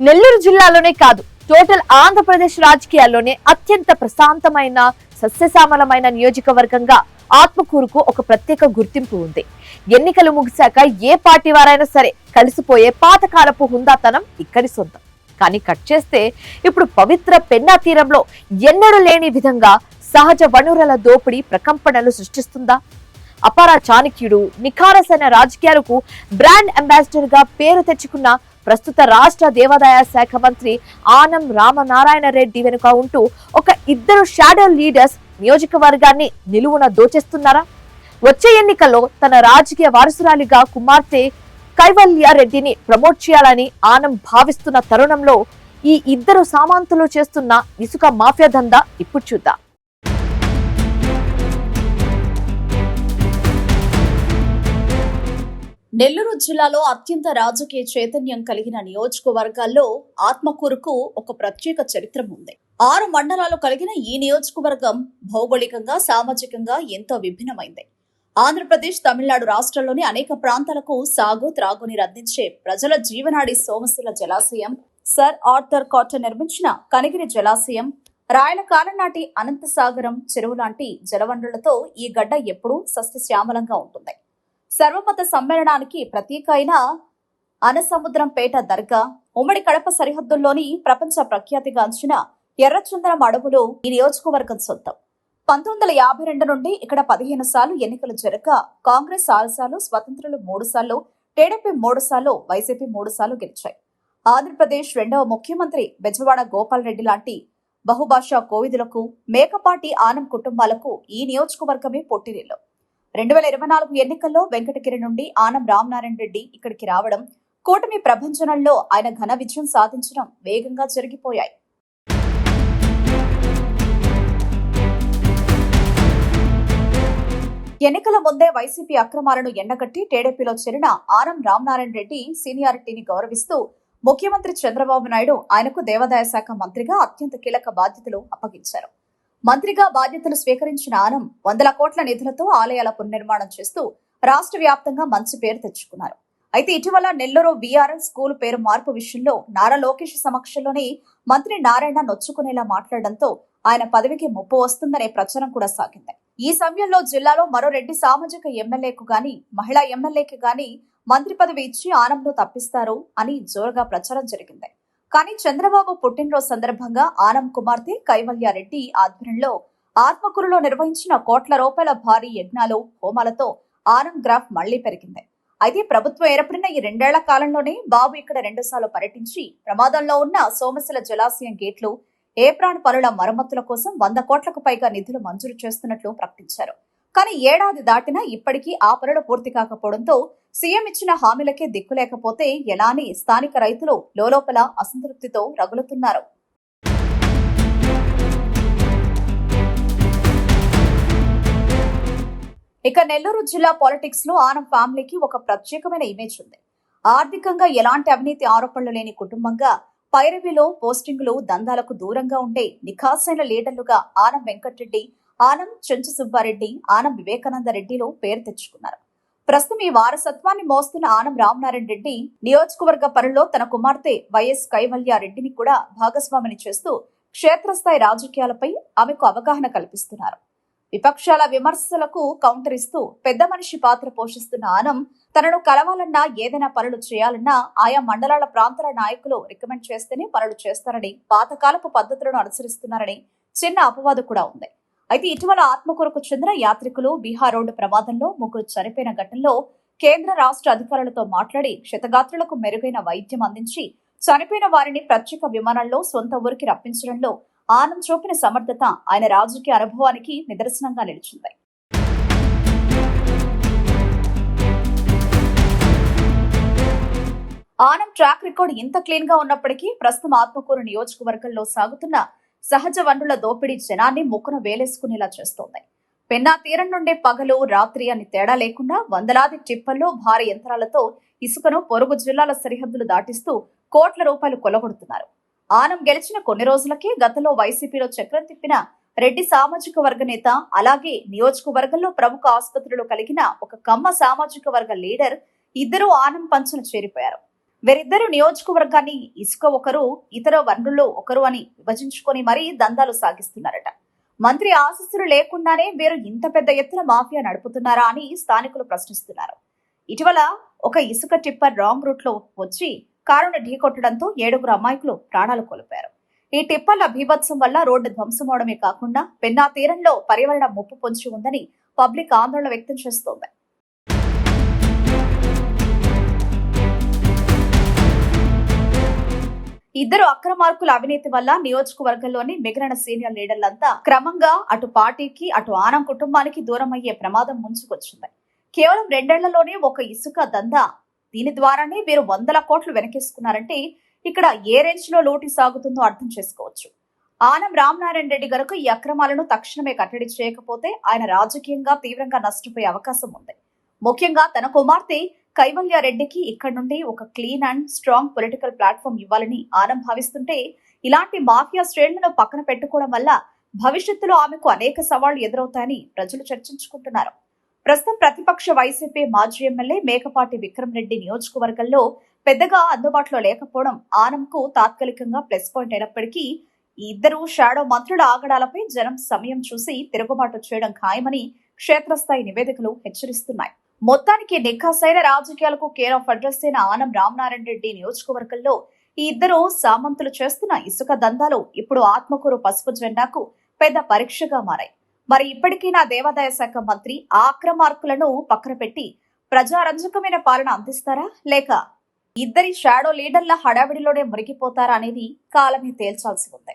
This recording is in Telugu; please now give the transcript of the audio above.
నెల్లూరు జిల్లాలోనే కాదు, టోటల్ ఆంధ్రప్రదేశ్ రాజకీయాల్లోనే అత్యంత ప్రశాంతమైన సస్యశ్యామలమైన నియోజకవర్గంగా ఆత్మకూరుకు ఒక ప్రత్యేక గుర్తింపు ఉంది. ఎన్నికలు ముగిశాక ఏ పార్టీ వారైనా సరే కలిసిపోయే పాతకాలపు హుందాతనం ఇక్కడి సొంతం. కానీ కట్ చేస్తే ఇప్పుడు పవిత్ర పెన్నా తీరంలో ఎన్నడూ లేని విధంగా సహజ వనరుల దోపిడీ ప్రకంపనలు సృష్టిస్తుందా? అపార చాణక్యుడు, నిఖారసైన రాజకీయాలకు బ్రాండ్ అంబాసిడర్ గా పేరు తెచ్చుకున్న ప్రస్తుత రాష్ట్ర దేవాదాయ శాఖ మంత్రి ఆనం రామనారాయణ రెడ్డి వెనుక ఉంటూ ఒక ఇద్దరు షాడో లీడర్స్ నియోజకవర్గాన్ని నిలువున దోచేస్తున్నారా? వచ్చే ఎన్నికల్లో తన రాజకీయ వారసురాలిగా కుమార్తె కైవల్య రెడ్డిని ప్రమోట్ చేయాలని ఆనం భావిస్తున్న తరుణంలో ఈ ఇద్దరు సామంతులు చేస్తున్న ఇసుక మాఫియా దందా ఇప్పుడు చూద్దాం. నెల్లూరు జిల్లాలో అత్యంత రాజకీయ చైతన్యం కలిగిన నియోజకవర్గాల్లో ఆత్మకూరుకు ఒక ప్రత్యేక చరిత్ర ఉంది. 6 మండలాలు కలిగిన ఈ నియోజకవర్గం భౌగోళికంగా, సామాజికంగా ఎంతో విభిన్నమైంది. ఆంధ్రప్రదేశ్, తమిళనాడు రాష్ట్రాల్లోని అనేక ప్రాంతాలకు సాగు, త్రాగునీరు అందించే ప్రజల జీవనాడి సోమశిల జలాశయం, సర్ ఆర్థర్ కాటన్ నిర్మించిన కనిగిరి జలాశయం, రాయల కాలం నాటి అనంతసాగరం చెరువు లాంటి జలవనరులతో ఈ గడ్డ ఎప్పుడూ సస్యశ్యామలంగా ఉంటుంది. సర్వమత సమ్మేళనానికి ప్రతీక అయిన అనసముద్రంపేట దర్గా, ఉమ్మడి కడప సరిహద్దుల్లోని ప్రపంచ ప్రఖ్యాతిగాంచిన ఎర్రచందనం అడవులు ఈ నియోజకవర్గం సొంతం. 1952 నుండి ఇక్కడ 15 సార్లు ఎన్నికలు జరగగా కాంగ్రెస్ 6 సార్లు, స్వతంత్రులు 3 సార్లు, టీడీపీ 3 సార్లు, వైసీపీ 3 సార్లు గెలిచాయి. ఆంధ్రప్రదేశ్ 2వ ముఖ్యమంత్రి బెజవాడ గోపాల్ రెడ్డి లాంటి బహుభాషా కోవిదులకు, మేకపాటి ఆనం కుటుంబాలకు ఈ నియోజకవర్గమే పొట్టినిల్లు. 2024 ఎన్నికల్లో వెంకటగిరి నుండి ఆనం రామనారాయణ రెడ్డి ఇక్కడికి రావడం, కూటమి ప్రభంజనంలో ఆయన ఘన విజయం సాధించడం వేగంగా జరిగిపోయాయి. ఎన్నికల ముందే వైసీపీ అక్రమాలను ఎండగట్టి టీడీపీలో చేరిన ఆనం రామనారాయణ రెడ్డి సీనియారిటీని గౌరవిస్తూ ముఖ్యమంత్రి చంద్రబాబు నాయుడు ఆయనకు దేవాదాయ శాఖ మంత్రిగా అత్యంత కీలక బాధ్యతలు అప్పగించారు. మంత్రిగా బాధ్యతలు స్వీకరించిన ఆనం 100 కోట్ల నిధులతో ఆలయాల పునర్నిర్మాణం చేస్తూ రాష్ట్ర వ్యాప్తంగా మంచి పేరు తెచ్చుకున్నారు. అయితే ఇటీవల నెల్లూరు బీఆర్ఎస్ స్కూల్ పేరు మార్పు విషయంలో నారా లోకేష్ సమక్షంలోనే మంత్రి నారాయణ నొచ్చుకునేలా మాట్లాడడంతో ఆయన పదవికి ముప్పు వస్తుందనే ప్రచారం కూడా సాగింది. ఈ సమయంలో జిల్లాలో మరో రెడ్డి సామాజిక ఎమ్మెల్యేకు గాని, మహిళా ఎమ్మెల్యేకి గాని మంత్రి పదవి ఇచ్చి ఆనంను తప్పిస్తారు అని జోరుగా ప్రచారం జరిగింది. కానీ చంద్రబాబు పుట్టినరోజు సందర్భంగా ఆనం కుమార్తె కైవల్య రెడ్డి ఆధ్వర్యంలో ఆత్మకూరులో నిర్వహించిన కోట్ల రూపాయల భారీ యజ్ఞాలు, హోమాలతో ఆనం గ్రాఫ్ మళ్లీ పెరిగింది. అయితే ప్రభుత్వం ఏర్పడిన ఈ 2 ఏళ్ల కాలంలోనే బాబు ఇక్కడ 2 సార్లు పర్యటించి ప్రమాదంలో ఉన్న సోమశిల జలాశయం గేట్లు, ఏప్రాన్ పనుల మరమ్మతుల కోసం 100 కోట్లకు పైగా నిధులు మంజూరు చేస్తున్నట్లు ప్రకటించారు. కానీ ఏడాది దాటినా ఇప్పటికీ ఆ పనులు పూర్తి కాకపోవడంతో సీఎం ఇచ్చిన హామీలకే దిక్కులేకపోతే ఎలా అని స్థానిక రైతులు లోలోపల అసంతృప్తితో రగులుతున్నారు. ఇక నెల్లూరు జిల్లా పాలిటిక్స్ లో ఆనం ఫ్యామిలీకి ఒక ప్రత్యేకమైన ఇమేజ్ ఉంది. ఆర్థికంగా ఎలాంటి అవినీతి ఆరోపణలు లేని కుటుంబంగా, పైరవిలో పోస్టింగులు, దందాలకు దూరంగా ఉండే నిఖాసైన లీడర్లుగా ఆనం వెంకటరెడ్డి, ఆనం చెంచు సుబ్బారెడ్డి, ఆనం వివేకానంద రెడ్డిలో పేరు తెచ్చుకున్నారు. ప్రస్తుతం ఈ వారసత్వాన్ని మోస్తున్న ఆనం రామనారాయణ రెడ్డి నియోజకవర్గ పనుల్లో తన కుమార్తె వైఎస్ కైవల్య రెడ్డిని కూడా భాగస్వామిని చేస్తూ క్షేత్రస్థాయి రాజకీయాలపై ఆమెకు అవగాహన కల్పిస్తున్నారు. విపక్షాల విమర్శలకు కౌంటర్ ఇస్తూ పెద్ద మనిషి పాత్ర పోషిస్తున్న ఆనం తనను కలవాలన్నా, ఏదైనా పనులు చేయాలన్నా ఆయా మండలాల ప్రాంతాల నాయకులు రికమెండ్ చేస్తేనే పనులు చేస్తారని, పాతకాలపు పద్ధతులను అనుసరిస్తున్నారని చిన్న అపవాదు కూడా ఉంది. అయితే ఇటీవల ఆత్మకూరుకు చెందిన యాత్రికులు బీహార్ రోడ్డు ప్రమాదంలో 3 చనిపోయిన ఘటనలో కేంద్ర రాష్ట్ర అధికారులతో మాట్లాడి క్షతగాత్రులకు మెరుగైన వైద్యం అందించి చనిపోయిన వారిని ప్రత్యేక విమానంలో సొంత ఊరికి రప్పించడంలో ఆనం చూపిన సమర్థత ఆయన రాజకీయ అనుభవానికి నిదర్శనంగా నిలిచింది. ఆనం ట్రాక్ రికార్డు ఇంత క్లీన్ గా ఉన్నప్పటికీ ప్రస్తుతం ఆత్మకూరు నియోజకవర్గంలో సాగుతున్న సహజ వనరుల దోపిడీ జనాన్ని ముక్కున వేలేసుకునేలా చేస్తోంది. పెన్నా తీరం నుండి పగలు, రాత్రి అని తేడా లేకుండా వందలాది టిప్పల్లో భారీ యంత్రాలతో ఇసుకను పొరుగు జిల్లాల సరిహద్దులు దాటిస్తూ కోట్ల రూపాయలు కొల్లగొడుతున్నారు. ఆనం గెలిచిన కొన్ని రోజులకే గతంలో వైసీపీలో చక్రం తిప్పిన రెడ్డి సామాజిక వర్గ నేత, అలాగే నియోజకవర్గంలో ప్రముఖ ఆసుపత్రులు కలిగిన ఒక కమ్మ సామాజిక వర్గ లీడర్ ఇద్దరూ ఆనం పంచన చేరిపోయారు. వీరిద్దరు నియోజకవర్గాన్ని ఇసుక ఒకరు, ఇతర వనరులు ఒకరు అని విభజించుకొని మరీ దందాలు సాగిస్తున్నారట. మంత్రి ఆశీస్సులు లేకుండానే వీరు ఇంత పెద్ద ఎత్తున మాఫియా నడుపుతున్నారా అని స్థానికులు ప్రశ్నిస్తున్నారు. ఇటీవల ఒక ఇసుక టిప్పర్ రాంగ్ రూట్ లో వచ్చి కారును ఢీకొట్టడంతో 7 అమాయకులు ప్రాణాలు కోల్పోయారు. ఈ టిప్పర్ల బీభత్సం వల్ల రోడ్డు ధ్వంసమవడమే కాకుండా పెన్నా తీరంలో పర్యావరణ ముప్పు పొంచి ఉందని పబ్లిక్ ఆందోళన వ్యక్తం చేస్తోంది. ఇద్దరు అక్రమార్కుల అవినీతి వల్ల నియోజకవర్గంలోని మిగిలిన సీనియర్ లీడర్లంతా క్రమంగా అటు పార్టీకి అటు ఆనం కుటుంబానికి దూరం అయ్యే ప్రమాదం ముంచుకొచ్చింది. కేవలం 2 ఏళ్లలోనే ఒక ఇసుక దందా, దీని ద్వారానే వీరు 100 కోట్లు వెనకేసుకున్నారంటే ఇక్కడ ఏ రేంజ్ లో లోటు సాగుతుందో అర్థం చేసుకోవచ్చు. ఆనం రామనారాయణ రెడ్డి గనుక ఈ అక్రమాలను తక్షణమే కట్టడి చేయకపోతే ఆయన రాజకీయంగా తీవ్రంగా నష్టపోయే అవకాశం ఉంది. ముఖ్యంగా తన కుమార్తె కైవల్యారెడ్డికి ఇక్కడి నుండి ఒక clean and strong political platform ఇవ్వాలని ఆనం భావిస్తుంటే ఇలాంటి మాఫియా శ్రేణులను పక్కన పెట్టుకోవడం వల్ల భవిష్యత్తులో ఆమెకు అనేక సవాళ్లు ఎదురవుతాయని ప్రజలు చర్చించుకుంటున్నారు. ప్రస్తుతం ప్రతిపక్ష వైసీపీ మాజీ ఎమ్మెల్యే మేకపాటి విక్రమ్ రెడ్డి నియోజకవర్గంలో పెద్దగా అందుబాటులో లేకపోవడం ఆనంకు తాత్కాలికంగా ప్లస్ పాయింట్ అయినప్పటికీ ఈ ఇద్దరు షాడో మంత్రుల ఆగడాలపై జనం సమయం చూసి తిరుగుబాటు చేయడం ఖాయమని క్షేత్రస్థాయి నివేదికలు హెచ్చరిస్తున్నాయి. మొత్తానికి నిఖాసైన రాజకీయాలకు కేర్ ఆఫ్ అడ్రస్ అయిన ఆనం రామనారాయణ రెడ్డి నియోజకవర్గంలో ఈ ఇద్దరు సామంతులు చేస్తున్న ఇసుక దందాలు ఇప్పుడు ఆత్మకూరు పసుపు జెండాకు పెద్ద పరీక్షగా మారాయి. మరి ఇప్పటికైనా దేవాదాయ శాఖ మంత్రి ఆ అక్రమార్కులను పక్కన పెట్టి ప్రజారంజకమైన పాలన అందిస్తారా, లేక ఇద్దరి షాడో లీడర్ల హడావిడిలోనే మురిగిపోతారా అనేది కాలమే తేల్చాల్సి ఉంది.